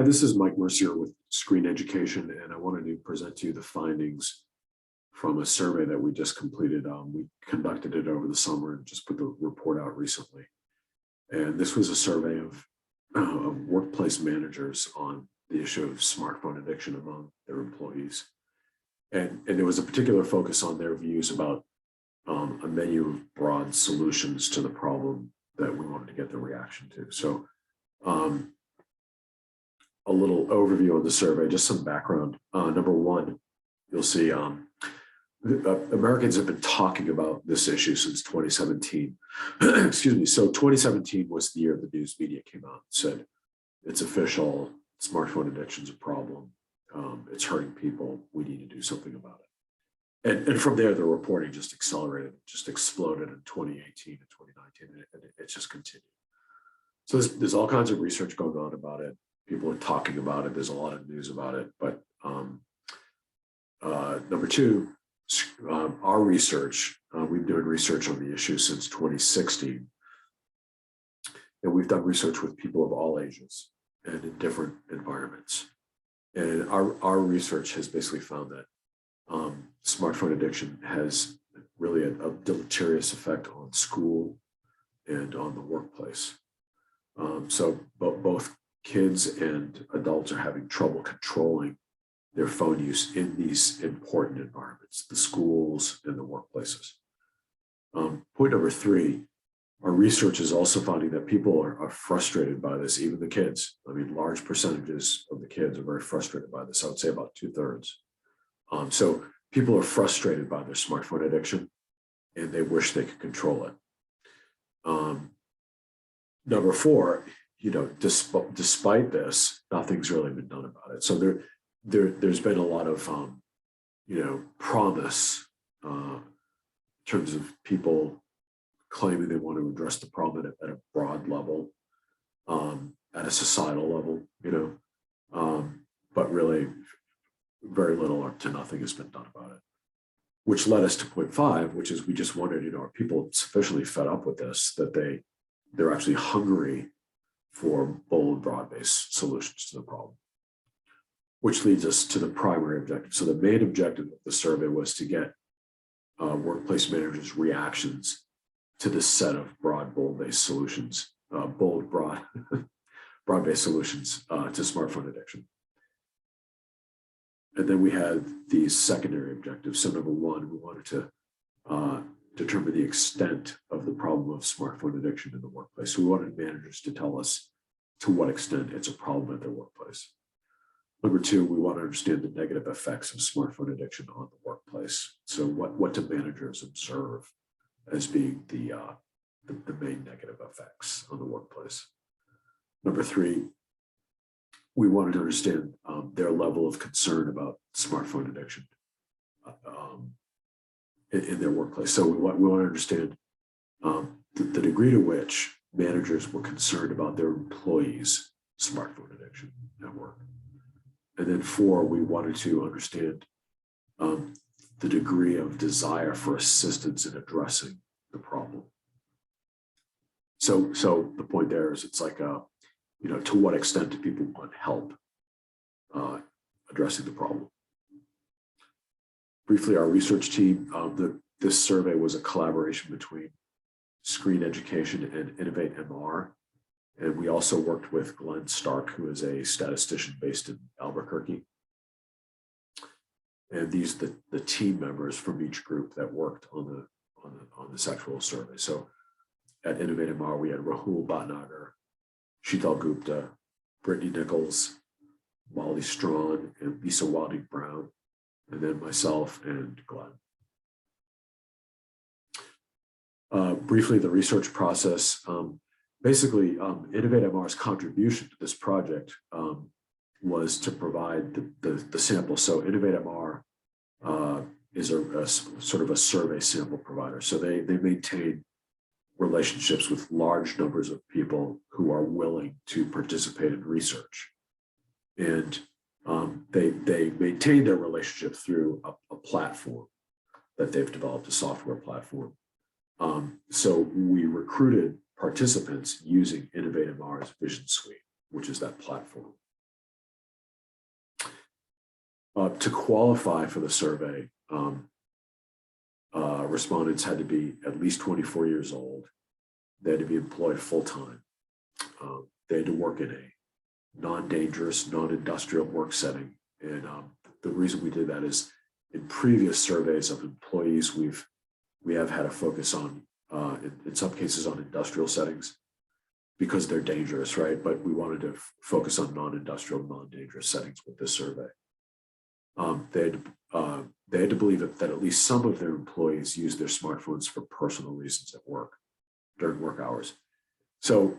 Hi, this is Mike Mercier with Screen Education, and I wanted to present to you the findings from a survey that we just completed. We conducted it over the summer and just put the report out recently. And this was a survey of workplace managers on the issue of smartphone addiction among their employees. And there was a particular focus on their views about a menu of broad solutions to the problem that we wanted to get the reaction to. So a little overview on the survey, just some background. Number one, you'll see Americans have been talking about this issue since 2017. Excuse me. So 2017 was the year the news media came out and said, it's official, smartphone addiction is a problem. It's hurting people. We need to do something about it. And from there, the reporting just accelerated, just exploded in 2018 and 2019, and it's just continued. So there's all kinds of research going on about it. People are talking about it. There's a lot of news about it. But number two, our research, we've been doing research on the issue since 2016. And we've done research with people of all ages and in different environments. And our research has basically found that smartphone addiction has really a deleterious effect on school and on the workplace. So both kids and adults are having trouble controlling their phone use in these important environments, the schools and the workplaces. Point number three, our research is also finding that people are frustrated by this, even the kids. I mean, large percentages of the kids are very frustrated by this. I would say about 2/3. So people are frustrated by their smartphone addiction and they wish they could control it. Number four, despite this, nothing's really been done about it. So there's been a lot of, promise in terms of people claiming they want to address the problem at a broad level, at a societal level, but really very little or to nothing has been done about it. Which led us to point five, which is we just wondered, are people sufficiently fed up with this that they're actually hungry for bold, broad-based solutions to the problem, which leads us to the primary objective. So the main objective of the survey was to get workplace managers' reactions to this set of broad, bold-based solutions, broad-based solutions to smartphone addiction. And then we had these secondary objectives. So number one, we wanted to determine the extent of the problem of smartphone addiction in the workplace. So we wanted managers to tell us to what extent it's a problem at their workplace. Number two, we want to understand the negative effects of smartphone addiction on the workplace. So what do managers observe as being the main negative effects on the workplace? Number three, we wanted to understand their level of concern about smartphone addiction in their workplace. So we want to understand the degree to which managers were concerned about their employees' smartphone addiction at work. And then four, we wanted to understand the degree of desire for assistance in addressing the problem. So the point there is, it's like, to what extent do people want help addressing the problem? Briefly, our research team, this survey was a collaboration between Screen Education and Innovate MR. And we also worked with Glenn Stark, who is a statistician based in Albuquerque. And these are the team members from each group that worked on this actual survey. So at Innovate MR, we had Rahul Bhatnagar, Sheetal Gupta, Brittany Nichols, Molly Strawn, and Lisa Wading Brown, and then myself and Glenn. Briefly, the research process. Basically, Innovate MR's contribution to this project was to provide the sample. So Innovate MR is a sort of a survey sample provider. So they maintain relationships with large numbers of people who are willing to participate in research. And they maintain their relationship through a platform that they've developed, a software platform. So we recruited participants using Innovate MR's Vision Suite, which is that platform. To qualify for the survey, respondents had to be at least 24 years old. They had to be employed full-time. They had to work in a non-dangerous, non-industrial work setting. And the reason we did that is in previous surveys of employees, we have had a focus on, in some cases, on industrial settings because they're dangerous, right? But we wanted to focus on non-industrial, non-dangerous settings with this survey. They had to believe that at least some of their employees use their smartphones for personal reasons at work during work hours. So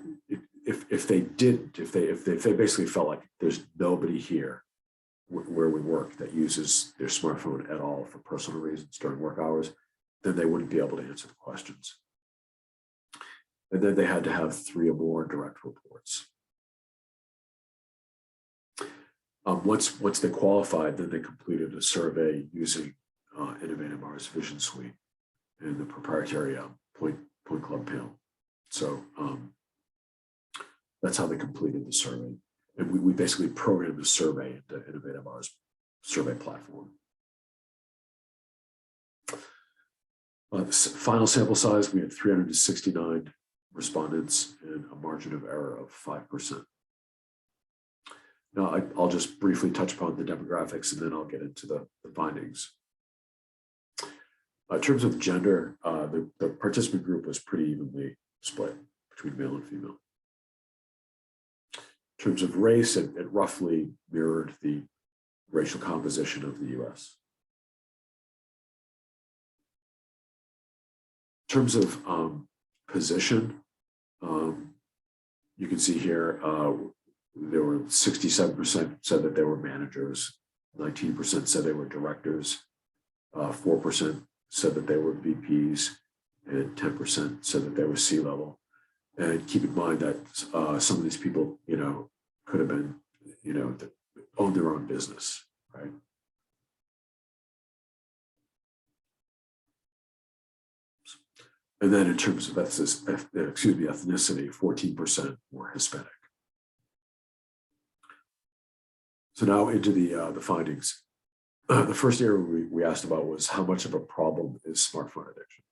if they basically felt like there's nobody here where we work that uses their smartphone at all for personal reasons during work hours, then they wouldn't be able to answer the questions. And then they had to have 3 or more direct reports. Once they qualified, then they completed a survey using Innovate MR's Vision Suite and the proprietary Point Club panel. So that's how they completed the survey. And we basically programmed the survey into Innovate MR's survey platform. The final sample size, we had 369 respondents and a margin of error of 5%. Now, I'll just briefly touch upon the demographics and then I'll get into the findings. In terms of gender, the participant group was pretty evenly split between male and female. In terms of race, it roughly mirrored the racial composition of the US. In terms of position, you can see here, there were 67% said that they were managers, 19% said they were directors, 4% said that they were VPs, and 10% said that they were C-level. And keep in mind that some of these people, could have been, owned their own business, right? And then in terms of ethnicity, 14% were Hispanic. So now into the findings. The first area we asked about was how much of a problem is smartphone addiction?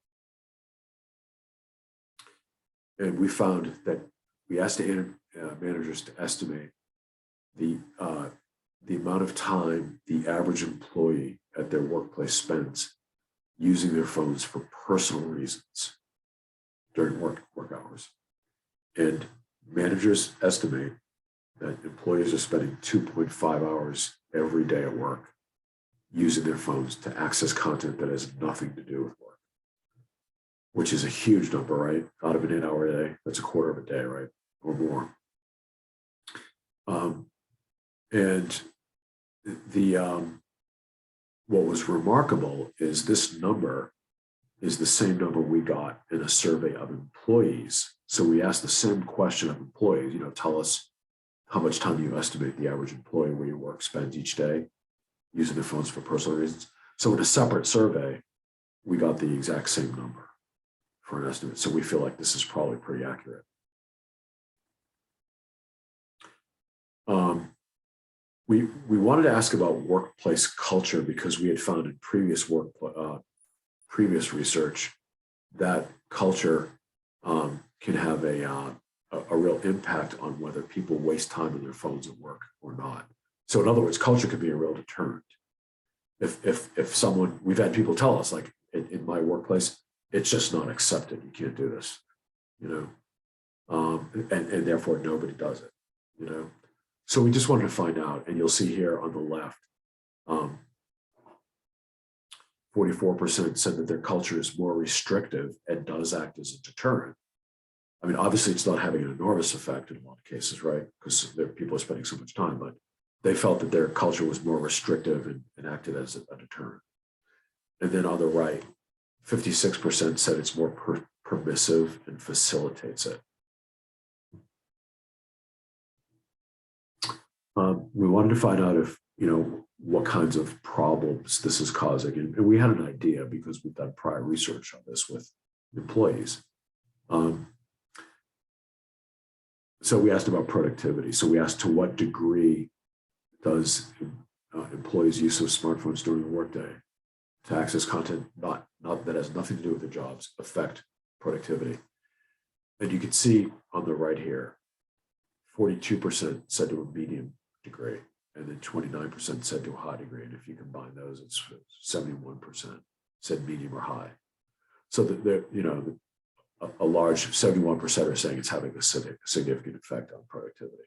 And we found that we asked the managers to estimate the amount of time the average employee at their workplace spends using their phones for personal reasons during work hours. And managers estimate that employees are spending 2.5 hours every day at work using their phones to access content that has nothing to do with work, which is a huge number, right? Out of an 8-hour day, that's a quarter of a day, right? Or more. And what was remarkable is this number is the same number we got in a survey of employees. So we asked the same question of employees, tell us how much time you estimate the average employee where you work spends each day using their phones for personal reasons. So in a separate survey, we got the exact same number for an estimate. So we feel like this is probably pretty accurate. We wanted to ask about workplace culture because we had found in previous research that culture can have a real impact on whether people waste time on their phones at work or not. So in other words, culture can be a real deterrent. If someone, we've had people tell us, like in my workplace, it's just not accepted. You can't do this, and therefore nobody does it, So we just wanted to find out, and you'll see here on the left, 44% said that their culture is more restrictive and does act as a deterrent. I mean, obviously it's not having an enormous effect in a lot of cases, right? Because people are spending so much time, but they felt that their culture was more restrictive and acted as a deterrent. And then on the right, 56% said it's more permissive and facilitates it. We wanted to find out if, what kinds of problems this is causing. And we had an idea because we've done prior research on this with employees. So we asked about productivity. So we asked to what degree does employees' use of smartphones during the workday to access content not that has nothing to do with their jobs affect productivity. And you can see on the right here, 42% said to a medium degree, and then 29% said to a high degree. And if you combine those, it's 71% said medium or high. So that a large 71% are saying it's having a significant effect on productivity.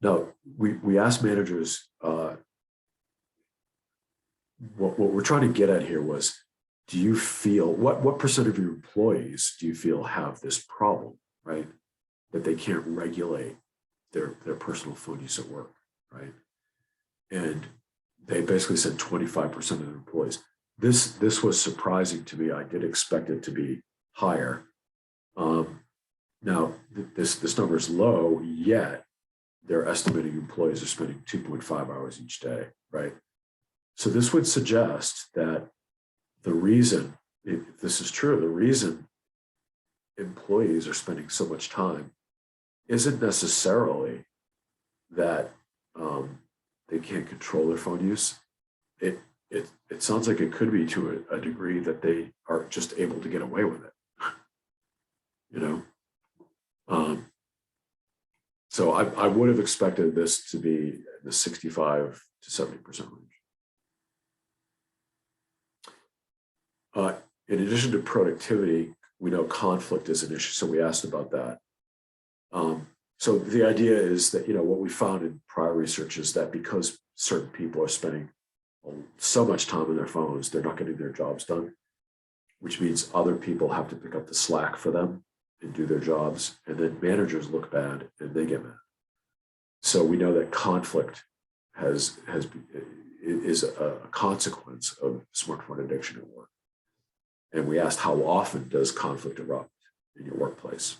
Now, we asked managers, what we're trying to get at here was, do you feel, what percent of your employees do you feel have this problem, right? That they can't regulate their personal phone use at work, right? And they basically said 25% of their employees. This was surprising to me. I did expect it to be higher. Now, this number is low, yet they're estimating employees are spending 2.5 hours each day, right? So this would suggest that the reason, if this is true, the reason employees are spending so much time isn't necessarily that they can't control their phone use. It sounds like it could be to a degree that they are just able to get away with it, you know? So I would have expected this to be in the 65 to 70% range. In addition to productivity, we know conflict is an issue, so we asked about that. So the idea is that, what we found in prior research is that because certain people are spending so much time on their phones, they're not getting their jobs done, which means other people have to pick up the slack for them and do their jobs, and then managers look bad and they get mad. So we know that conflict is a consequence of smartphone addiction at work. And we asked, how often does conflict erupt in your workplace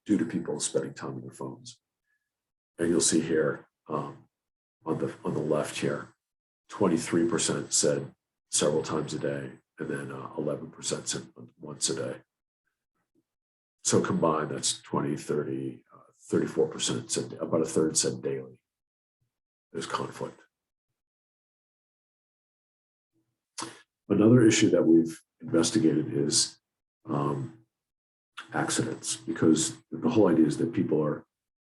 due to people spending time on their phones? And you'll see here on the left here, 23% said several times a day, and then 11% said once a day. So combined, that's 20, 30, 34% said, about a third said daily. There's conflict. Another issue that we've investigated is accidents, because the whole idea is that people are,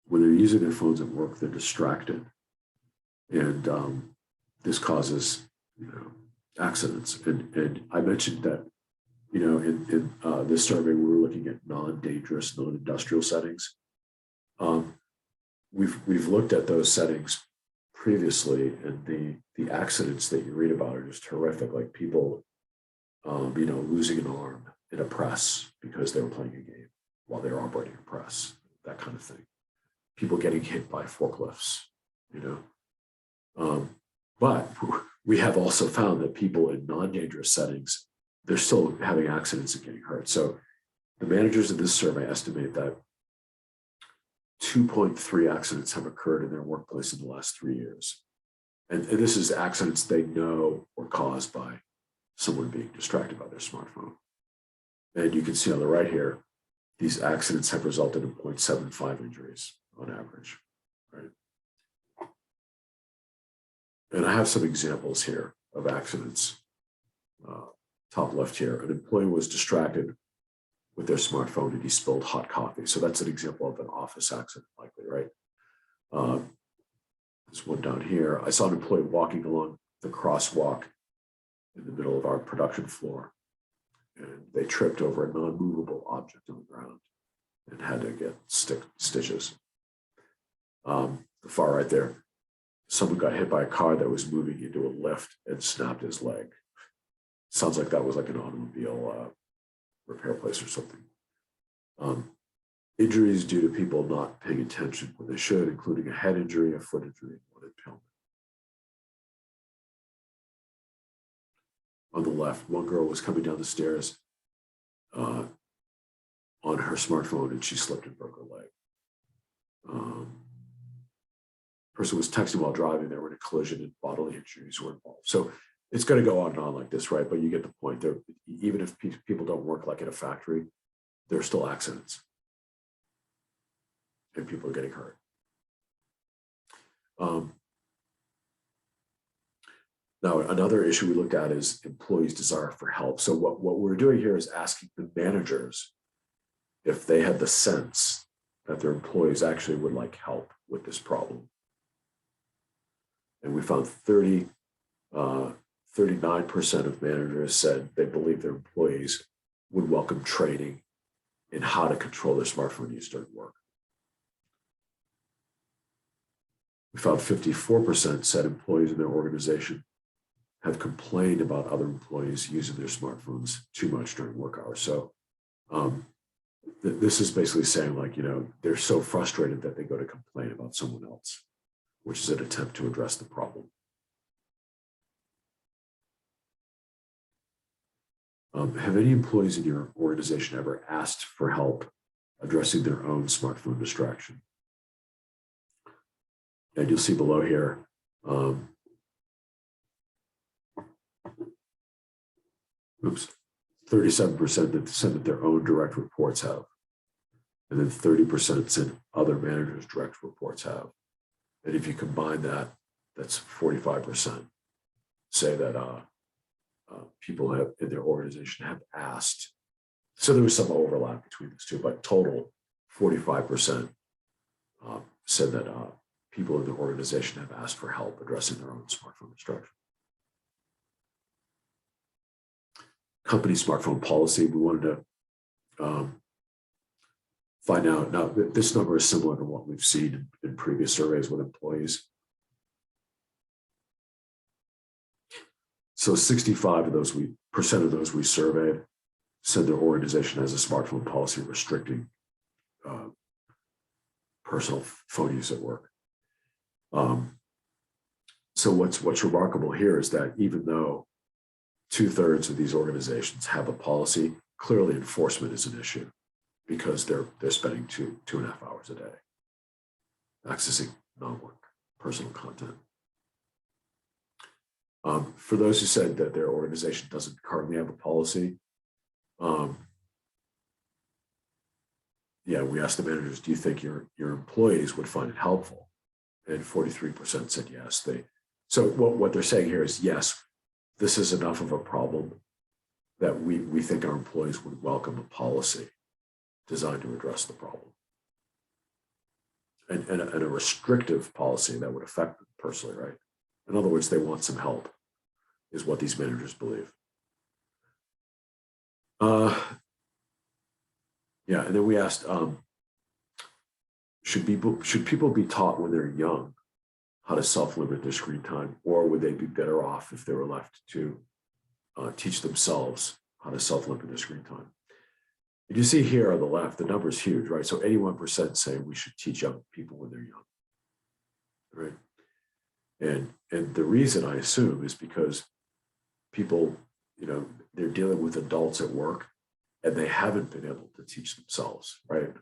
when they're using their phones at work, they're distracted. And this causes, accidents. And I mentioned that, in this survey, we were looking at non-dangerous, non-industrial settings. We've looked at those settings previously, and the accidents that you read about are just horrific, like people, losing an arm in a press because they were playing a game while they were operating a press, that kind of thing. People getting hit by forklifts, But we have also found that people in non-dangerous settings, they're still having accidents and getting hurt. So the managers of this survey estimate that 2.3 accidents have occurred in their workplace in the last 3 years. And this is accidents they know were caused by someone being distracted by their smartphone. And you can see on the right here, these accidents have resulted in 0.75 injuries on average, right? And I have some examples here of accidents. Top left here, an employee was distracted with their smartphone and he spilled hot coffee. So that's an example of an office accident, likely, right? There's one down here. I saw an employee walking along the crosswalk in the middle of our production floor, and they tripped over a non-movable object on the ground and had to get stitches. The far right there, someone got hit by a car that was moving into a lift and snapped his leg. Sounds like that was like an automobile repair place or something. Injuries due to people not paying attention when they should, including a head injury, a foot injury, and one impalement. On the left, one girl was coming down the stairs on her smartphone and she slipped and broke her leg. Person was texting while driving. They were in a collision and bodily injuries were involved. So it's going to go on and on like this, right? But you get the point. There, even if people don't work like in a factory, there are still accidents. and people are getting hurt. Now, another issue we looked at is employees' desire for help. So what we're doing here is asking the managers if they had the sense that their employees actually would like help with this problem. And we found 39% of managers said they believe their employees would welcome training in how to control their smartphone use during work. We found 54% said employees in their organization have complained about other employees using their smartphones too much during work hours. So this is basically saying, like, they're so frustrated that they go to complain about someone else, which is an attempt to address the problem. Have any employees in your organization ever asked for help addressing their own smartphone distraction? And you'll see below here, 37% that said that their own direct reports have. And then 30% said other managers' direct reports have. And if you combine that, that's 45% say that people have in their organization have asked. So there was some overlap between these two, but total 45% said that people in the organization have asked for help addressing their own smartphone distraction. Company smartphone policy, we wanted to find out. Now, this number is similar to what we've seen in previous surveys with employees. So 65% of those we surveyed said their organization has a smartphone policy restricting personal phone use at work. So what's remarkable here is that even though 2/3 of these organizations have a policy, clearly enforcement is an issue because they're spending 2.5 hours a day accessing non-work personal content. For those who said that their organization doesn't currently have a policy, we asked the managers, do you think your employees would find it helpful? And 43% said yes. So what they're saying here is, yes, this is enough of a problem that we think our employees would welcome a policy designed to address the problem. And a restrictive policy that would affect them personally, right? In other words, they want some help, is what these managers believe. And then we asked, should people be taught when they're young how to self-limit their screen time, or would they be better off if they were left to teach themselves how to self-limit their screen time? And you see here on the left, the number is huge, right? So 81% say we should teach young people when they're young, right? And the reason, I assume, is because people, they're dealing with adults at work and they haven't been able to teach themselves, right?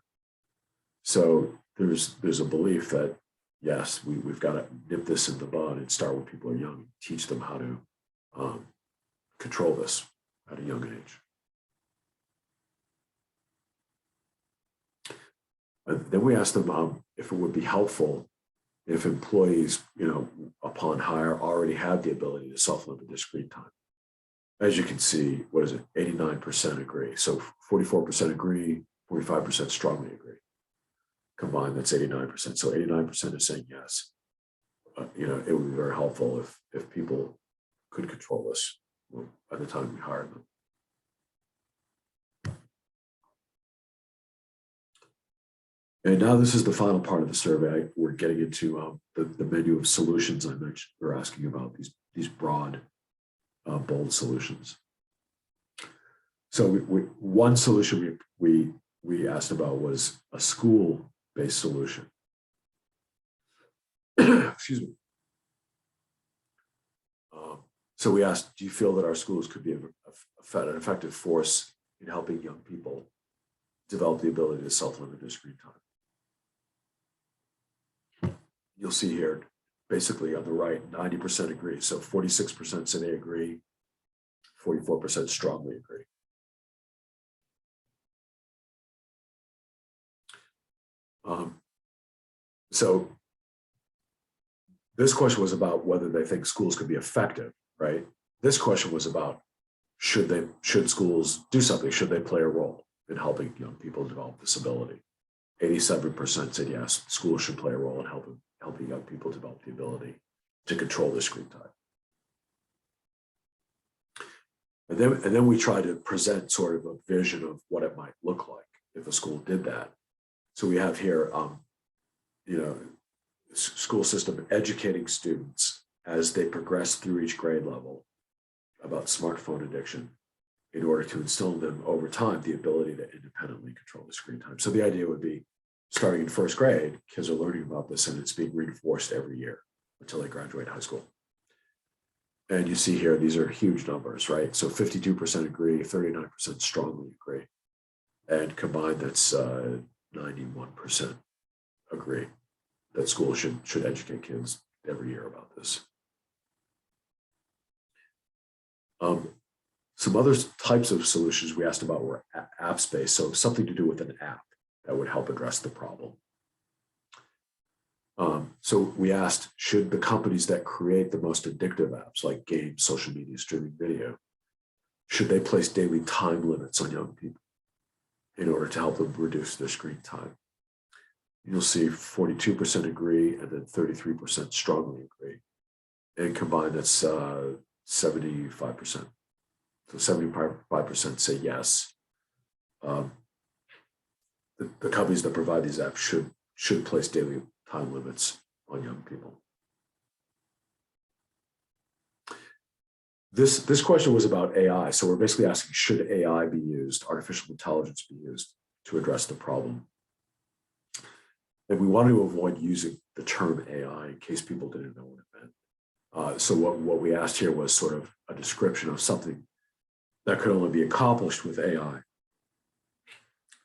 So there's a belief that, yes, we've got to nip this in the bud and start when people are young and teach them how to control this at a young age. And then we asked them if it would be helpful if employees, upon hire, already had the ability to self-limit their screen time. As you can see, 89% agree. So 44% agree, 45% strongly agree. Combined, that's 89%. So 89% is saying yes. It would be very helpful if people could control this by the time we hire them. And now this is the final part of the survey. We're getting into the menu of solutions I mentioned. We're asking about these broad, bold solutions. So one solution we asked about was a school-based solution. Excuse me. So we asked, do you feel that our schools could be an effective force in helping young people develop the ability to self-limit their screen time? You'll see here, basically on the right, 90% agree. So 46% say they agree, 44% strongly agree. So this question was about whether they think schools could be effective, right? This question was about should schools do something? Should they play a role in helping young people develop this ability? 87% said yes, schools should play a role in helping young people develop the ability to control their screen time. And then we try to present sort of a vision of what it might look like if a school did that. So we have here, school system educating students as they progress through each grade level about smartphone addiction in order to instill in them over time the ability to independently control the screen time. So the idea would be starting in first grade, kids are learning about this and it's being reinforced every year until they graduate high school. And you see here, these are huge numbers, right? So 52% agree, 39% strongly agree. And combined, that's 91% agree that schools should educate kids every year about this. Some other types of solutions we asked about were apps-based, so something to do with an app that would help address the problem. So we asked, should the companies that create the most addictive apps like games, social media, streaming video, should they place daily time limits on young people in order to help them reduce their screen time? You'll see 42% agree and then 33% strongly agree. And combined, that's 75%. So 75% say yes. The companies that provide these apps should place daily time limits on young people. This question was about AI. So we're basically asking, should AI be used, artificial intelligence be used to address the problem? And we wanted to avoid using the term AI in case people didn't know what it meant. So what we asked here was sort of a description of something that could only be accomplished with AI.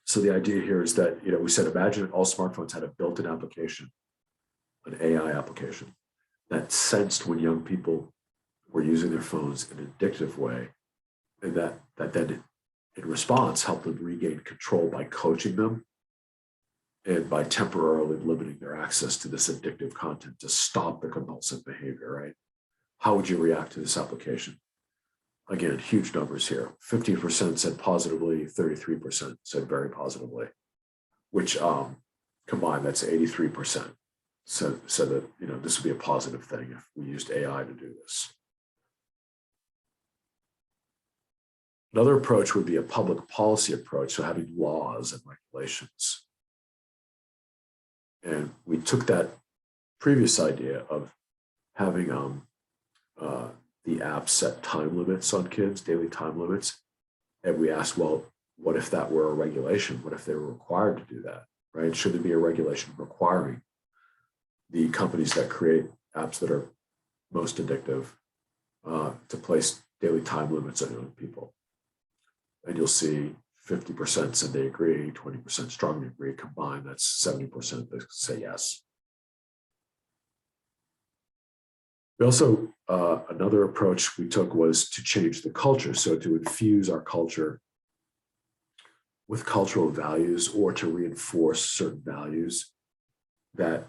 So the idea here is that, we said, imagine all smartphones had a built-in application, an AI application that sensed when young people were using their phones in an addictive way, and that then in response helped them regain control by coaching them and by temporarily limiting their access to this addictive content to stop the compulsive behavior, right? How would you react to this application? Again, huge numbers here. 50% said positively, 33% said very positively, which combined, that's 83%. So that, this would be a positive thing if we used AI to do this. Another approach would be a public policy approach, so having laws and regulations. And we took that previous idea of having the app set time limits on kids, daily time limits. And we asked, well, what if that were a regulation? What if they were required to do that, right? Should there be a regulation requiring the companies that create apps that are most addictive to place daily time limits on young people? And you'll see 50% said they agree, 20% strongly agree. Combined, that's 70% that say yes. We also, another approach we took was to change the culture. So to infuse our culture with cultural values or to reinforce certain values that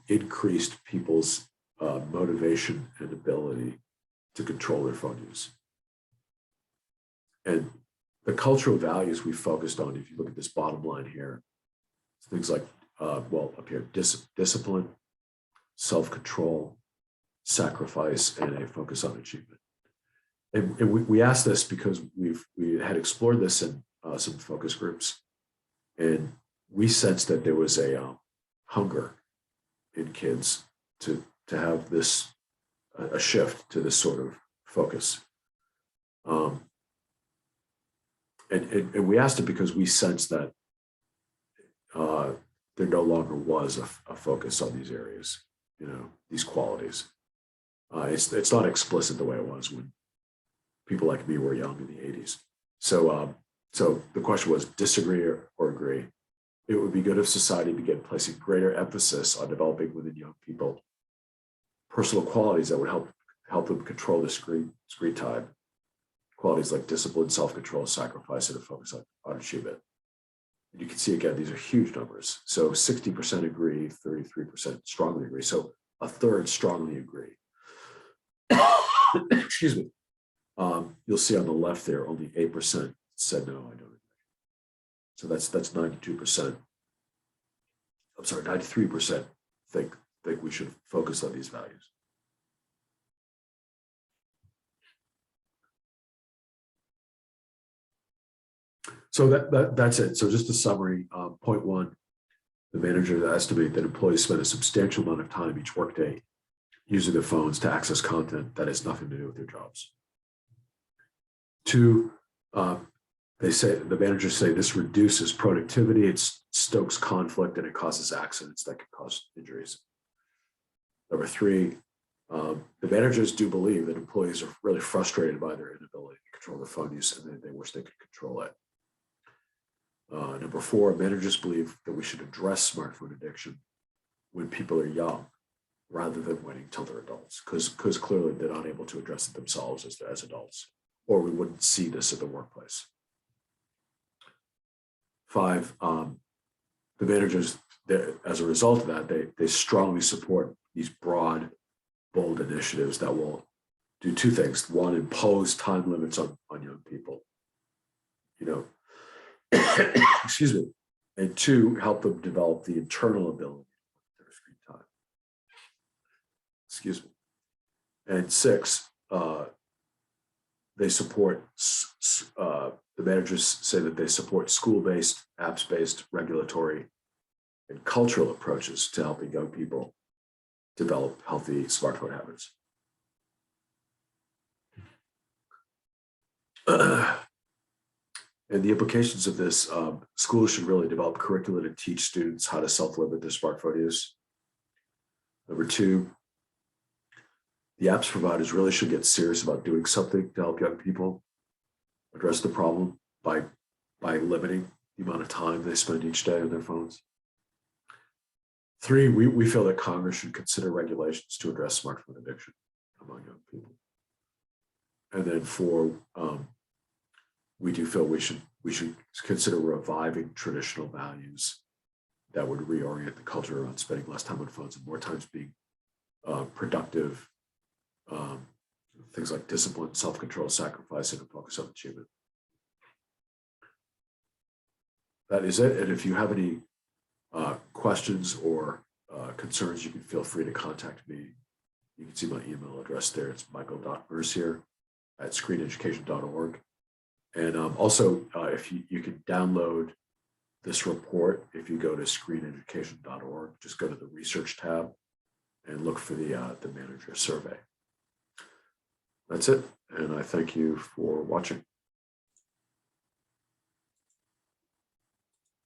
increased people's motivation and ability to control their phone use. And the cultural values we focused on, if you look at this bottom line here, things like, up here, discipline, self-control, sacrifice, and a focus on achievement. And we asked this because we had explored this in some focus groups, and we sensed that there was a hunger in kids to have this a shift to this sort of focus. And we asked it because we sensed that there no longer was a focus on these areas, these qualities. It's not explicit the way it was when people like me were young in the 80s. So the question was, disagree or agree? It would be good if society began placing greater emphasis on developing within young people personal qualities that would help them control the screen time. Qualities like discipline, self-control, sacrifice, and a focus on achievement. You can see again, these are huge numbers. So 60% agree, 33% strongly agree. So a third strongly agree. Excuse me. You'll see on the left there, only 8% said no, I don't agree. So that's 92%. I'm sorry, 93% think we should focus on these values. So that's it. So just a summary. Point one, the managers estimate that employees spend a substantial amount of time each workday using their phones to access content that has nothing to do with their jobs. Two, they say the managers say this reduces productivity, it stokes conflict, and it causes accidents that can cause injuries. Number three, the managers do believe that employees are really frustrated by their inability to control their phone use, and they wish they could control it. Number four, managers believe that we should address smartphone addiction when people are young, rather than waiting till they're adults, because clearly they're not able to address it themselves as adults, or we wouldn't see this at the workplace. Five, the managers, as a result of that, they strongly support these broad, bold initiatives that will do two things. One, impose time limits on young people, excuse me, and two, help them develop the internal ability to screen time. Excuse me. And six, they support, the managers say that they support school-based, apps-based, regulatory, and cultural approaches to helping young people develop healthy smartphone habits. And the implications of this, schools should really develop curricula to teach students how to self-limit their smartphone use. Number two, the apps providers really should get serious about doing something to help young people address the problem by limiting the amount of time they spend each day on their phones. Three, we feel that Congress should consider regulations to address smartphone addiction among young people. And then four, we do feel we should consider reviving traditional values that would reorient the culture around spending less time on phones and more time being productive, things like discipline, self-control, sacrifice, and a focus on achievement. That is it. And if you have any questions or concerns, you can feel free to contact me. You can see my email address there. It's michael.mercier@screeneducation.org. And also, if you can download this report, if you go to screeneducation.org, just go to the research tab and look for the manager survey. That's it. And I thank you for watching.